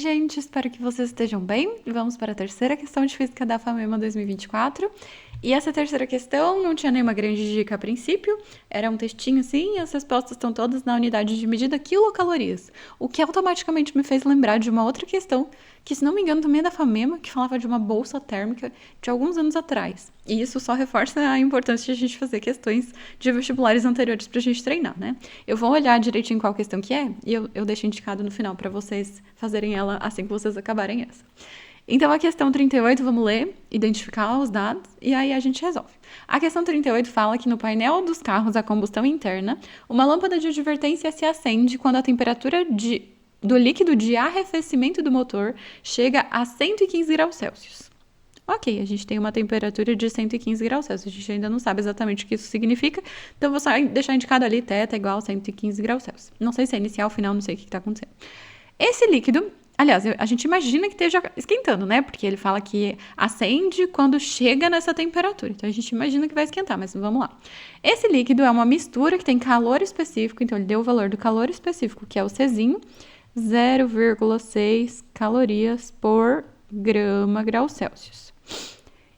gente, espero que vocês estejam bem. Vamos para a terceira questão de Física da FAMEMA 2024. E essa terceira questão não tinha nenhuma grande dica a princípio, era um textinho assim, e as respostas estão todas na unidade de medida quilocalorias, o que automaticamente me fez lembrar de uma outra questão, que se não me engano também é da FAMEMA, que falava de uma bolsa térmica de alguns anos atrás. E isso só reforça a importância de a gente fazer questões de vestibulares anteriores pra gente treinar, né? Eu vou olhar direitinho qual questão que é, e eu deixo indicado no final para vocês fazerem ela assim que vocês acabarem essa. Então, a questão 38, vamos ler, identificar os dados, e aí a gente resolve. A questão 38 fala que no painel dos carros a combustão interna, uma lâmpada de advertência se acende quando a temperatura do líquido de arrefecimento do motor chega a 115 graus Celsius. Ok, a gente tem uma temperatura de 115 graus Celsius, a gente ainda não sabe exatamente o que isso significa, então vou só deixar indicado ali, θ igual a 115 graus Celsius. Não sei se é inicial, final, não sei o que está acontecendo. Esse líquido, aliás, a gente imagina que esteja esquentando, né? Porque ele fala que acende quando chega nessa temperatura. Então, a gente imagina que vai esquentar, mas vamos lá. Esse líquido é uma mistura que tem calor específico, então ele deu o valor do calor específico, que é o Czinho, 0,6 calorias por grau Celsius.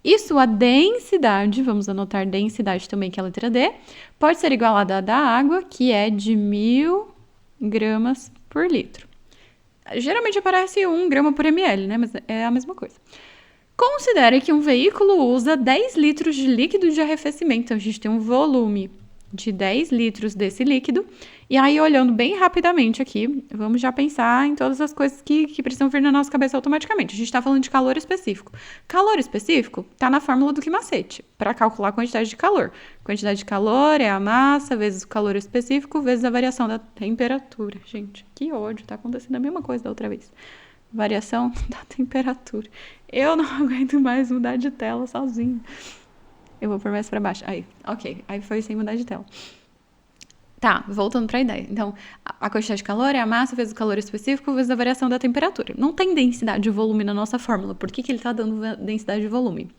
Isso, a densidade, vamos anotar densidade também, que é a letra D, pode ser igualada à da água, que é de 1.000 gramas por litro. Geralmente aparece 1 grama por ml, né? Mas é a mesma coisa. Considere que um veículo usa 10 litros de líquido de arrefecimento. Então, a gente tem um volume de 10 litros desse líquido. E aí, olhando bem rapidamente aqui, vamos já pensar em todas as coisas que precisam vir na nossa cabeça automaticamente. A gente está falando de calor específico. Calor específico está na fórmula do quimacete, para calcular a quantidade de calor. Quantidade de calor é a massa vezes o calor específico vezes a variação da temperatura. Gente, que ódio, tá acontecendo a mesma coisa da outra vez. Variação da temperatura. Eu não aguento mais mudar de tela sozinho. Eu vou por mais para baixo. Aí, ok. Aí foi sem mudar de tela. Tá, voltando para a ideia. Então, a quantidade de calor é a massa vezes o calor específico vezes a variação da temperatura. Não tem densidade de volume na nossa fórmula. Por que ele está dando densidade de volume?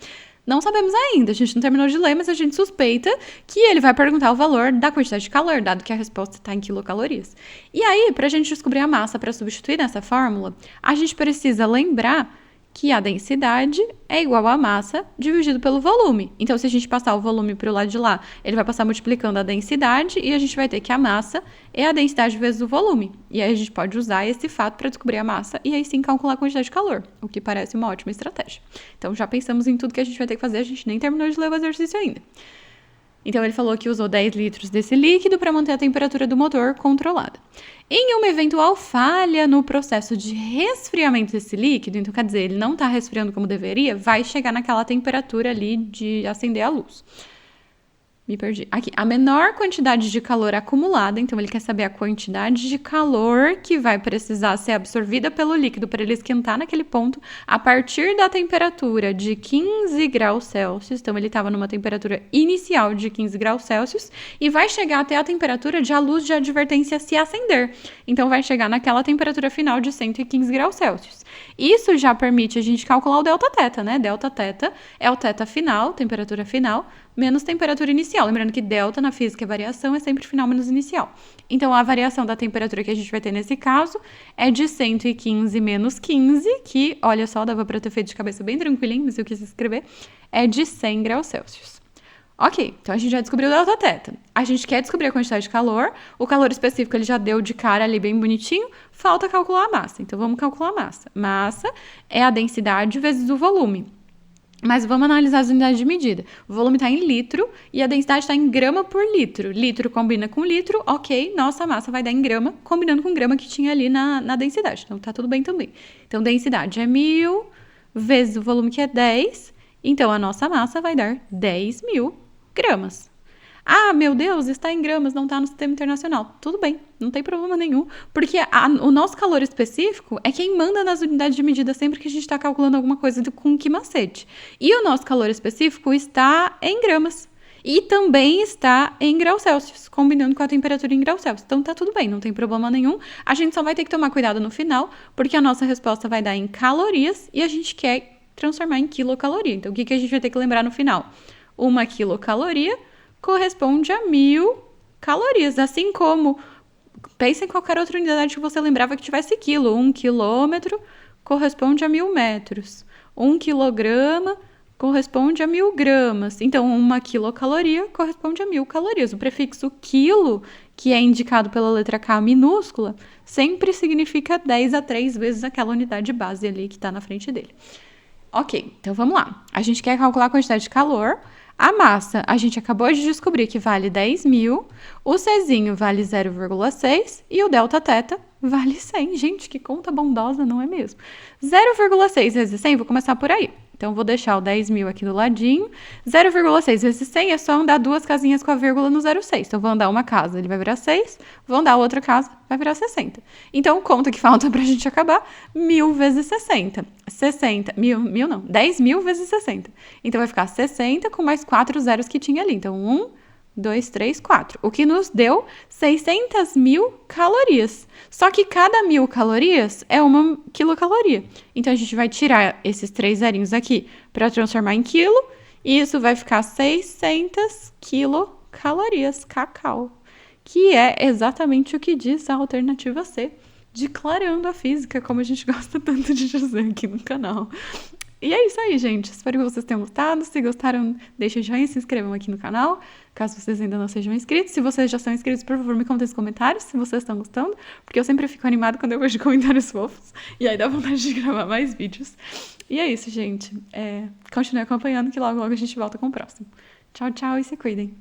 Não sabemos ainda, a gente não terminou de ler, mas a gente suspeita que ele vai perguntar o valor da quantidade de calor, dado que a resposta está em quilocalorias. E aí, para a gente descobrir a massa para substituir nessa fórmula, a gente precisa lembrar que a densidade é igual à massa dividido pelo volume. Então, se a gente passar o volume para o lado de lá, ele vai passar multiplicando a densidade e a gente vai ter que a massa é a densidade vezes o volume. E aí a gente pode usar esse fato para descobrir a massa e aí sim calcular a quantidade de calor, o que parece uma ótima estratégia. Então, já pensamos em tudo que a gente vai ter que fazer, a gente nem terminou de ler o exercício ainda. Então, ele falou que usou 10 litros desse líquido para manter a temperatura do motor controlada. Em uma eventual falha no processo de resfriamento desse líquido, então quer dizer, ele não está resfriando como deveria, vai chegar naquela temperatura ali de acender a luz. Me perdi. Aqui, a menor quantidade de calor acumulada, então ele quer saber a quantidade de calor que vai precisar ser absorvida pelo líquido para ele esquentar naquele ponto a partir da temperatura de 15 graus Celsius. Então ele estava numa temperatura inicial de 15 graus Celsius e vai chegar até a temperatura de a luz de advertência se acender. Então vai chegar naquela temperatura final de 115 graus Celsius. Isso já permite a gente calcular o delta-θ, né? Delta-θ é o θ final, temperatura final, menos temperatura inicial. Lembrando que delta na física é variação, é sempre final menos inicial. Então, a variação da temperatura que a gente vai ter nesse caso é de 115 menos 15, que, olha só, dava para ter feito de cabeça bem tranquilinho, mas eu quis escrever, é de 100 graus Celsius. Ok, então a gente já descobriu o delta-θ. A gente quer descobrir a quantidade de calor. O calor específico ele já deu de cara ali bem bonitinho. Falta calcular a massa. Então, vamos calcular a massa. Massa é a densidade vezes o volume. Mas vamos analisar as unidades de medida. O volume está em litro e a densidade está em grama por litro. Litro combina com litro, ok, nossa massa vai dar em grama, combinando com o grama que tinha ali na densidade. Então, tá tudo bem também. Então, densidade é 1.000 vezes o volume que é 10. Então, a nossa massa vai dar 10.000 gramas. Ah, meu Deus, está em gramas, não está no sistema internacional. Tudo bem, não tem problema nenhum, porque o nosso calor específico é quem manda nas unidades de medida sempre que a gente está calculando alguma coisa com que macete. E o nosso calor específico está em gramas. E também está em graus Celsius, combinando com a temperatura em graus Celsius. Então, tá tudo bem, não tem problema nenhum. A gente só vai ter que tomar cuidado no final, porque a nossa resposta vai dar em calorias e a gente quer transformar em quilocaloria. Então, o que a gente vai ter que lembrar no final? 1 quilocaloria corresponde a 1.000 calorias, assim como Pensa em qualquer outra unidade que você lembrava que tivesse quilo. 1 quilômetro corresponde a 1.000 metros. 1 quilograma corresponde a 1.000 gramas. Então, 1 quilocaloria corresponde a 1.000 calorias. O prefixo quilo, que é indicado pela letra K minúscula, sempre significa 10 a 3 vezes aquela unidade base ali que está na frente dele. Ok, então vamos lá. A gente quer calcular a quantidade de calor. A massa, a gente acabou de descobrir que vale 10.000. O Czinho vale 0,6 e o delta θ vale 100. Gente, que conta bondosa, não é mesmo? 0,6 vezes 100, vou começar por aí. Então, vou deixar o 10.000 aqui do ladinho. 0,6 vezes 100 é só andar 2 casinhas com a vírgula no 0,6. Então, vou andar uma casa, ele vai virar 6. Vou andar outra casa, vai virar 60. Então, conta que falta pra gente acabar, 1.000 vezes 60. 60, 1.000 não, 10.000 vezes 60. Então, vai ficar 60 com mais 4 zeros que tinha ali. Então, 1, 2, 3, 4. O que nos deu 600.000 calorias. Só que cada 1.000 calorias é 1 quilocaloria. Então, a gente vai tirar esses 3 zerinhos aqui para transformar em quilo. E isso vai ficar 600 quilocalorias, cacau. Que é exatamente o que diz a alternativa C. Declarando a física, como a gente gosta tanto de dizer aqui no canal. E é isso aí, gente. Espero que vocês tenham gostado. Se gostaram, deixem o joinha e se inscrevam aqui no canal, caso vocês ainda não sejam inscritos. Se vocês já são inscritos, por favor, me contem nos comentários se vocês estão gostando, porque eu sempre fico animada quando eu vejo comentários fofos, e aí dá vontade de gravar mais vídeos. E é isso, gente. Continue acompanhando, que logo, logo a gente volta com o próximo. Tchau, tchau e se cuidem.